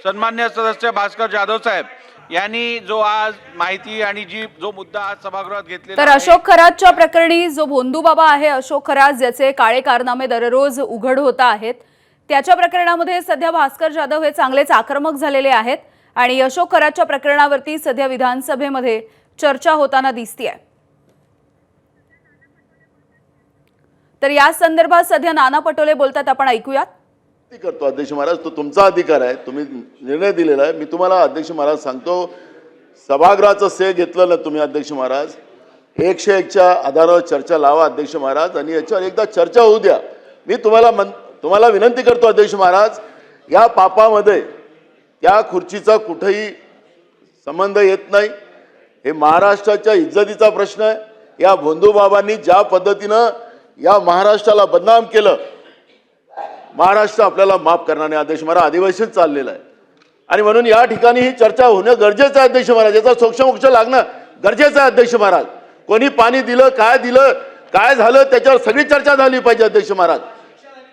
सन्मान्य सदस्य भास्कर जाधव साहेब यांनी जो आज माहिती आणि जो मुद्दा आज सभागृहात घेतलेला तर अशोक खरातच्या प्रकरणी जो भोंदूबाबा आहे अशोक खरात ज्याचे काळे कारनामे दररोज उघड होत आहेत त्याच्या प्रकरणामध्ये सध्या भास्कर जाधव हे चांगलेच आक्रमक झालेले आहेत आणि अशोक खरातच्या प्रकरणावरती सध्या विधानसभेमध्ये चर्चा होताना दिसते आहे। तर या संदर्भात सध्या नाना पटोले बोलतात, आपण ऐकूयात। करतो अध्यक्ष महाराज, तो तुमचा अधिकार आहे, तुम्ही निर्णय दिलेला आहे। मी तुम्हाला अध्यक्ष महाराज सांगतो, सभागृहाचं श्रेय घेतलं ना तुम्ही अध्यक्ष महाराज, 101च्या आधारावर चर्चा लावा अध्यक्ष महाराज आणि याच्यावर एकदा चर्चा होऊ द्या। मी तुम्हाला विनंती करतो अध्यक्ष महाराज, या पापामध्ये त्या खुर्चीचा कुठेही संबंध येत नाही। हे महाराष्ट्राच्या इज्जतीचा प्रश्न आहे। या भोंदूबाबांनी ज्या पद्धतीनं या महाराष्ट्राला बदनाम केलं, महाराष्ट्र आपल्याला माफ करणार नाही अध्यक्ष महाराज। अधिवेशन चाललेलं आहे आणि म्हणून या ठिकाणी ही चर्चा होणं गरजेचं आहे अध्यक्ष महाराज। याचा सोक्षमोक्ष लागणं गरजेचं आहे अध्यक्ष महाराज। कोणी पाणी दिलं, काय झालं त्याच्यावर सगळी चर्चा झाली पाहिजे अध्यक्ष महाराज।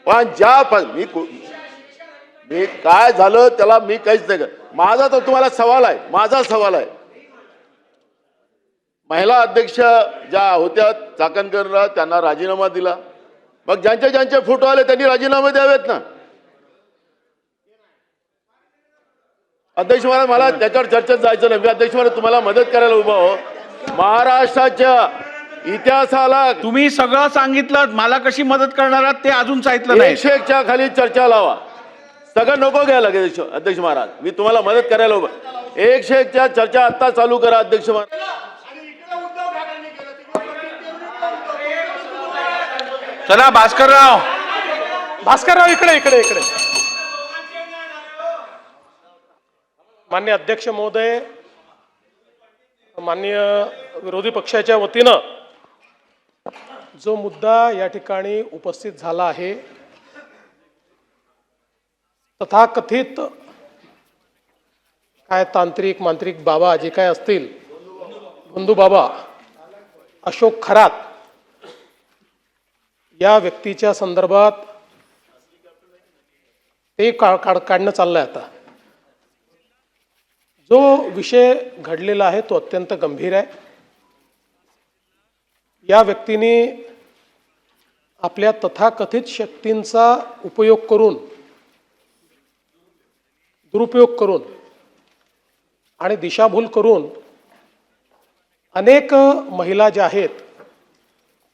पण मी काय झालं त्याला मी काहीच नाही करत। माझा तर तुम्हाला सवाल आहे, माझा सवाल आहे, महिला अध्यक्ष ज्या होत्या चाकणकरला त्यांना राजीनामा दिला, मग ज्यांचे फोटो आले त्यांनी राजीनामे द्यावेत ना अध्यक्ष महाराज। मला त्याच्यावर चर्चेत जायचं नाही। मी अध्यक्ष महाराज तुम्हाला मदत करायला उभा हो। महाराष्ट्राच्या इतिहासाला तुम्ही सगळं सांगितलं, मला कशी मदत करणार आहात ते अजून सांगितलं नाही। 101च्या खाली चर्चा लावा, सगळं नको घ्या लगेच अध्यक्ष महाराज। मी तुम्हाला मदत करायला उभा। 101च्या चर्चा आता चालू करा अध्यक्ष महाराज। चला भास्करराव इकडे माननीय अध्यक्ष महोदय, माननीय विरोधी पक्षाच्या वतीनं जो मुद्दा या ठिकाणी उपस्थित झाला आहे, तथाकथित काय मांत्रिक बाबा जे काय असतील, भोंदू बाबा अशोक खरात या व्यक्तीच्या संदर्भात ते काढणं चाललंय। आता जो विषय घडलेला आहे तो अत्यंत गंभीर आहे। या व्यक्तीने आपल्या तथाकथित शक्तींचा दुरुपयोग करून आणि दिशाभूल करून अनेक महिला ज्या आहेत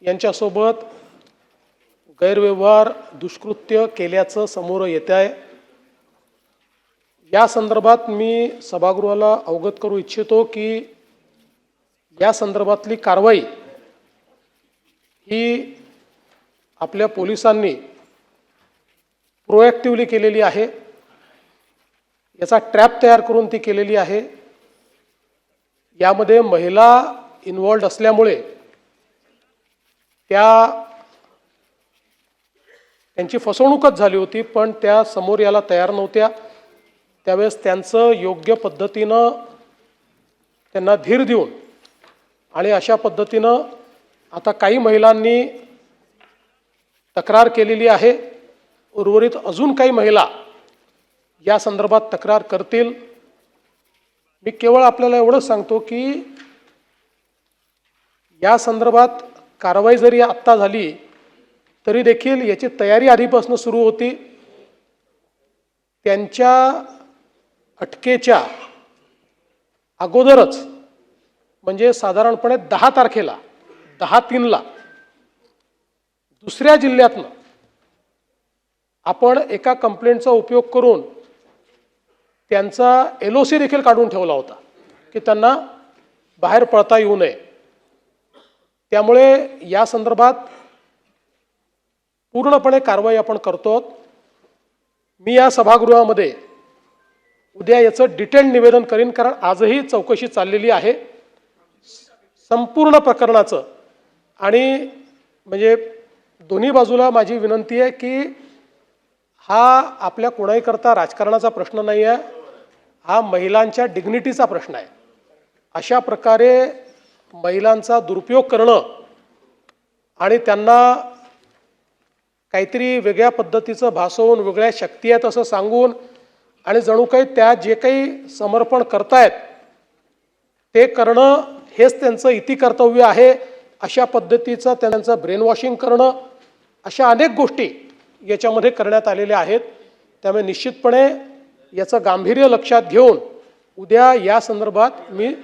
यांच्यासोबत गैरव्यवहार, दुष्कृत्य केल्याचं समोर येत आहे। या संदर्भात मी सभागृहाला अवगत करू इच्छितो की या संदर्भातली कारवाई ही आपल्या पोलिसांनी प्रोएक्टिव्हली केलेली आहे। याचा ट्रॅप तयार करून ती केलेली आहे। यामध्ये महिला इन्व्हॉल्ड असल्यामुळे त्यांची फसवणूकच झाली होती, पण त्या समोर याला तयार नव्हत्या। त्यावेळेस त्यांचं योग्य पद्धतीनं त्यांना धीर देऊन आणि अशा पद्धतीनं आता काही महिलांनी तक्रार केलेली आहे। उर्वरित अजून काही महिला या संदर्भात तक्रार करतील। मी केवळ आपल्याला एवढंच सांगतो की या संदर्भात कारवाई जरी आत्ता झाली तरी देखील याची तयारी आधीपासून सुरू होती। त्यांच्या अटकेच्या अगोदरच म्हणजे साधारणपणे 10 तारखेला 10/3ला दुसऱ्या जिल्ह्यातनं आपण एका कंप्लेंटचा उपयोग करून त्यांचा LOC देखील काढून ठेवला होता की त्यांना बाहेर पळता येऊ नये। त्यामुळे या संदर्भात पूर्णपणे कारवाई आपण करतो। मी या सभागृहामध्ये उद्या याचं डिटेल निवेदन करीन, कारण आजही चौकशी चाललेली आहे संपूर्ण प्रकरणाचं। आणि म्हणजे दोन्ही बाजूला माझी विनंती आहे की हा आपल्या कोणाही करता राजकारणाचा प्रश्न नाही आहे, हा महिलांच्या डिग्निटीचा प्रश्न आहे। अशा प्रकारे महिलांचा दुरुपयोग करणं आणि त्यांना काहीतरी वेगळ्या पद्धतीचं भासवून वेगळ्या शक्ती आहेत असं सांगून आणि जणू काही त्या जे काही समर्पण करतायत ते करणं हेच त्यांचं इतिकर्तव्य आहे, अशा पद्धतीचं त्यांचं ब्रेन वॉशिंग करणं, अशा अनेक गोष्टी याच्यामध्ये करण्यात आलेल्या आहेत. त्यामुळे निश्चितपणे याचं गांभीर्य लक्षात घेऊन उद्या या संदर्भात मी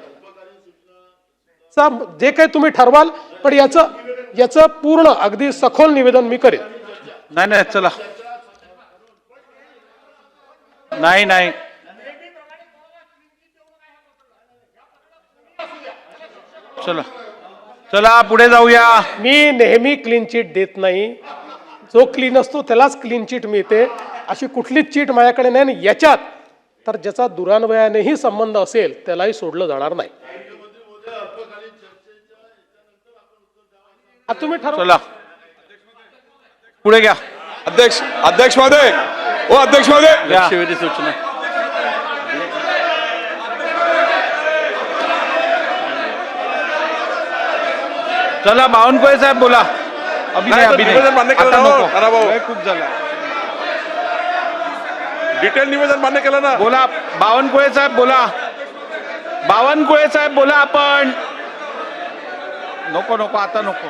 जे काही तुम्ही ठरवाल, पण याचं पूर्ण अगदी सखोल निवेदन मी करेन. नाही नाही चला, नाही नाही चला चला पुढे जाऊया. मी नेहमी क्लीन चिट देत नाही, जो क्लीन असतो त्यालाच क्लीन चिट मिळते. अशी कुठलीच चिट माझ्याकडे नाही. आणि याच्यात तर ज्याचा दुरान्वयानेही संबंध असेल त्यालाही सोडलं जाणार नाही. आता तुम्ही ठरवा. चला पुढे घ्या. अध्यक्ष महोदय, ओ अध्यक्ष महोदय, लक्षवेधी सूचना. चला बावनकुळे साहेब बोला. अभिनय नाही, तो अभिनय निवेदन मान्य केलं आता ना, नको. नाना भाऊ. वेळ खूप झाला. डिटेल निवेदन मान्य केलं ना. बोला बावनकुळे साहेब बोला. बावनकुळे साहेब बोला. आपण नको नको आता नको,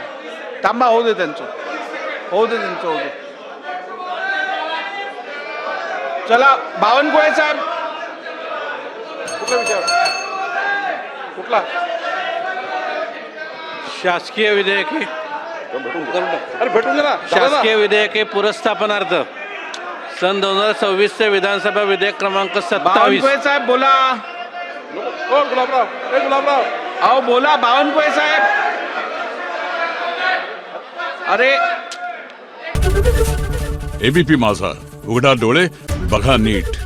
थांबा, होऊ दे त्यांचं, होऊ दे त्यांचं, होऊ दे. चला बावनकुळे साहेब. कुठला विचार, कुठला शासकीय विधेयके अरे भेटून दे ना. शासकीय विधेयके पुरस्थापनार्थ सन 2026 विधानसभा विधेयक क्रमांक 27. बावनकुळे साहेब बोला. कोण गुलाबराव, ए गुलाबराव, अहो बोला बावनकुळे साहेब. अरे एबीपी माझा, उघडा डोळे बघा नीट.